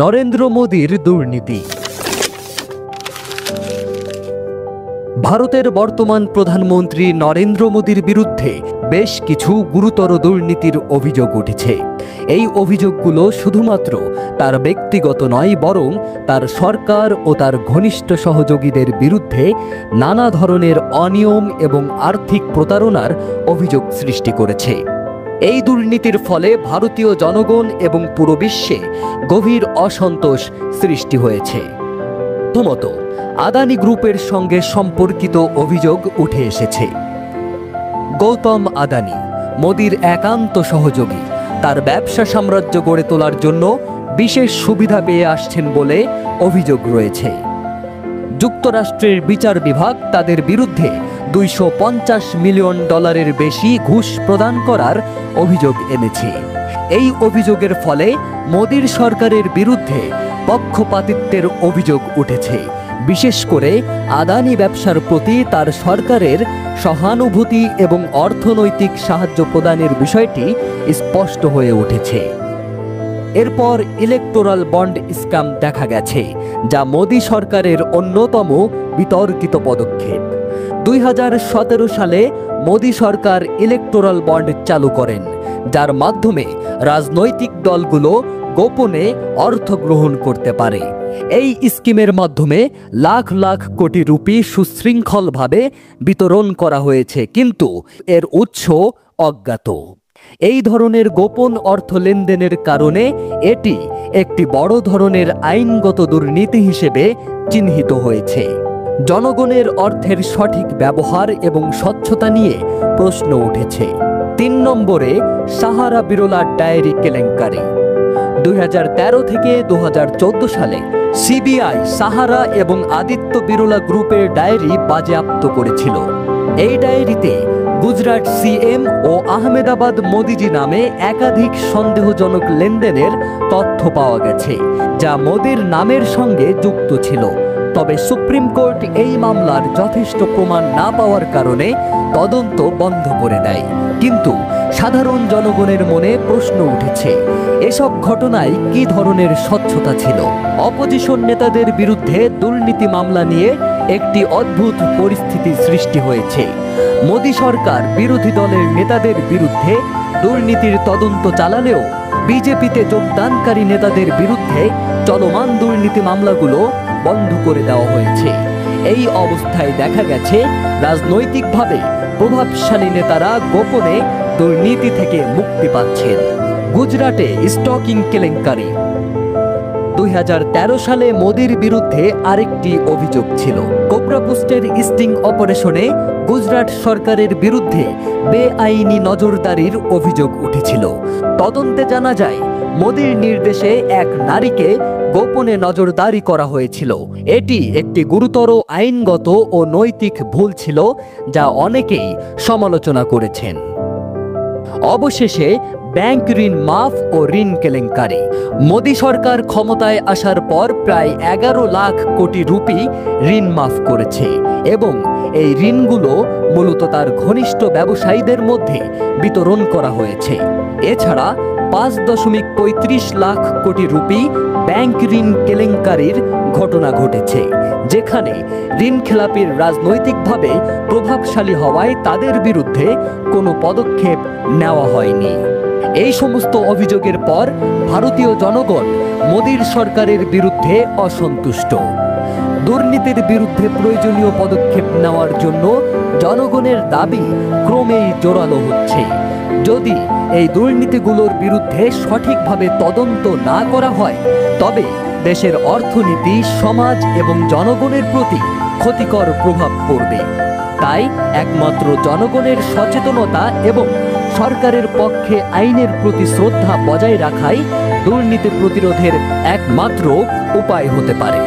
নরেন্দ্র মোদীর দুর্নীতি। ভারতের বর্তমান প্রধানমন্ত্রী নরেন্দ্র মোদীর বিরুদ্ধে বেশ কিছু গুরুতর দুর্নীতির অভিযোগ উঠেছে। এই অভিযোগগুলো শুধুমাত্র তার ব্যক্তিগত নয়, বরং তার সরকার ও তার ঘনিষ্ঠ সহযোগীদের বিরুদ্ধে নানা ধরনের অনিয়ম এবং আর্থিক প্রতারণার অভিযোগ সৃষ্টি করেছে। এই দুর্নীতির ফলে ভারতীয় জনগণ এবং পুরো বিশ্বে গভীর অসন্তোষ সৃষ্টি হয়েছে। প্রথমত, আদানি গ্রুপের সঙ্গে সম্পর্কিত অভিযোগ উঠে এসেছে। গৌতম আদানি মোদির একান্ত সহযোগী, তার ব্যবসা সাম্রাজ্য গড়ে তোলার জন্য বিশেষ সুবিধা পেয়ে আসছেন বলে অভিযোগ রয়েছে। যুক্তরাষ্ট্রের বিচার বিভাগ তাদের বিরুদ্ধে $250 মিলিয়ন বেশি ঘুষ প্রদান করার অভিযোগ এনেছে। এই অভিযোগের ফলে মোদির সরকারের বিরুদ্ধে পক্ষপাতিত্বের অভিযোগ উঠেছে। বিশেষ করে আদানি ব্যবসার প্রতি তার সরকারের সহানুভূতি এবং অর্থনৈতিক সাহায্য প্রদানের বিষয়টি স্পষ্ট হয়ে উঠেছে। এরপর ইলেকটোরাল বন্ড স্ক্যাম দেখা গেছে, যা মোদি সরকারের অন্যতম বিতর্কিত পদক্ষেপ। 2017 সালে মোদি সরকার ইলেকটোরাল বন্ড চালু করেন, যার মাধ্যমে রাজনৈতিক দলগুলো গোপনে অর্থ গ্রহণ করতে পারে। এই স্কিমের মাধ্যমে লাখ লাখ কোটি রুপি সুশৃঙ্খলভাবে বিতরণ করা হয়েছে, কিন্তু এর উৎস অজ্ঞাত। এই ধরনের গোপন অর্থ লেনদেনের কারণে এটি একটি বড় ধরনের আইনগত দুর্নীতি হিসেবে চিহ্নিত হয়েছে। জনগণের অর্থের সঠিক ব্যবহার এবং স্বচ্ছতা নিয়ে প্রশ্ন উঠেছে। 3 নম্বরে, সাহারা বিরলা ডায়েরি কেলেঙ্কারি। 2013 থেকে 2014 সালে সিবিআই সাহারা এবং আদিত্য বিরলা গ্রুপের ডায়েরি বাজেয়াপ্ত করেছিল। এই ডায়েরিতে গুজরাট সিএম ও আহমেদাবাদ মোদিজি নামে একাধিক সন্দেহজনক লেনদেনের তথ্য পাওয়া গেছে, যা মোদির নামের সঙ্গে যুক্ত ছিল। তবে সুপ্রিম কোর্ট এই মামলার যথেষ্ট প্রমাণ না পাওয়ার কারণে তদন্ত বন্ধ করে দেয়। কিন্তু সাধারণ জনগণের মনে প্রশ্ন উঠেছে, এসব ঘটনায় কি ধরনের স্বচ্ছতা ছিল? অপোজিশন নেতাদের বিরুদ্ধে দুর্নীতি মামলা নিয়ে একটি অদ্ভুত পরিস্থিতি সৃষ্টি হয়েছে। মোদি সরকার বিরোধী দলের নেতাদের বিরুদ্ধে দুর্নীতির তদন্ত চালালেও বিজেপিতে যোগদানকারী নেতাদের বিরুদ্ধে চলমান দুর্নীতি মামলাগুলো বন্ধ করে দেওয়া হয়েছে। এই অবস্থায় দেখা গেছে রাজনৈতিকভাবে প্রভাবশালী নেতারা গোপনে দুর্নীতি থেকে মুক্তি পাচ্ছেন। গুজরাটে স্টকিং কেলেঙ্কারি। 2013 সালে মোদির বিরুদ্ধে আরেকটি অভিযোগ ছিল। কোবরা পোস্টের স্টিং অপারেশনে গুজরাট সরকারের বিরুদ্ধে বেআইনি নজরদারির অভিযোগ উঠেছিল। তদন্তে জানা যায়, মোদির নির্দেশে এক নারীকে গোপনে নজরদারি করা হয়েছিল। এটি একটি গুরুতর আইনগত ও নৈতিক ভুল ছিল, যা অনেকেই সমালোচনা করেছেন। অবশেষে ব্যাংক ঋণ মাফ ও ঋণ কেলেঙ্কারি। মোদি সরকার ক্ষমতায় আসার পর প্রায় 11 লাখ কোটি রুপি ঋণ মাফ করেছে এবং এই ঋণগুলো মূলত তার ঘনিষ্ঠ ব্যবসায়ীদের মধ্যে বিতরণ করা হয়েছে। এছাড়া 5.35 লাখ কোটি রুপি ব্যাংক ঋণ কেলেঙ্কারির ঘটনা ঘটেছে, যেখানে ঋণ খেলাপির রাজনৈতিকভাবে প্রভাবশালী হওয়ায় তাদের বিরুদ্ধে কোনো পদক্ষেপ নেওয়া হয়নি। এই সমস্ত অভিযোগের পর ভারতীয় জনগণ মোদির সরকারের বিরুদ্ধে অসন্তুষ্ট। দুর্নীতির বিরুদ্ধে প্রয়োজনীয় পদক্ষেপ নেওয়ার জন্য জনগণের দাবি ক্রমেই জোরালো হচ্ছে। যদি এই দুর্নীতিগুলোর বিরুদ্ধে সঠিকভাবে তদন্ত না করা হয়, তবে দেশের অর্থনীতি, সমাজ এবং জনগণের প্রতি ক্ষতিকর প্রভাব পড়বে। তাই একমাত্র জনগণের সচেতনতা এবং সরকারের পক্ষে আইনের প্রতি শ্রদ্ধা বজায় রাখাই দুর্নীতি প্রতিরোধের একমাত্র উপায় হতে পারে।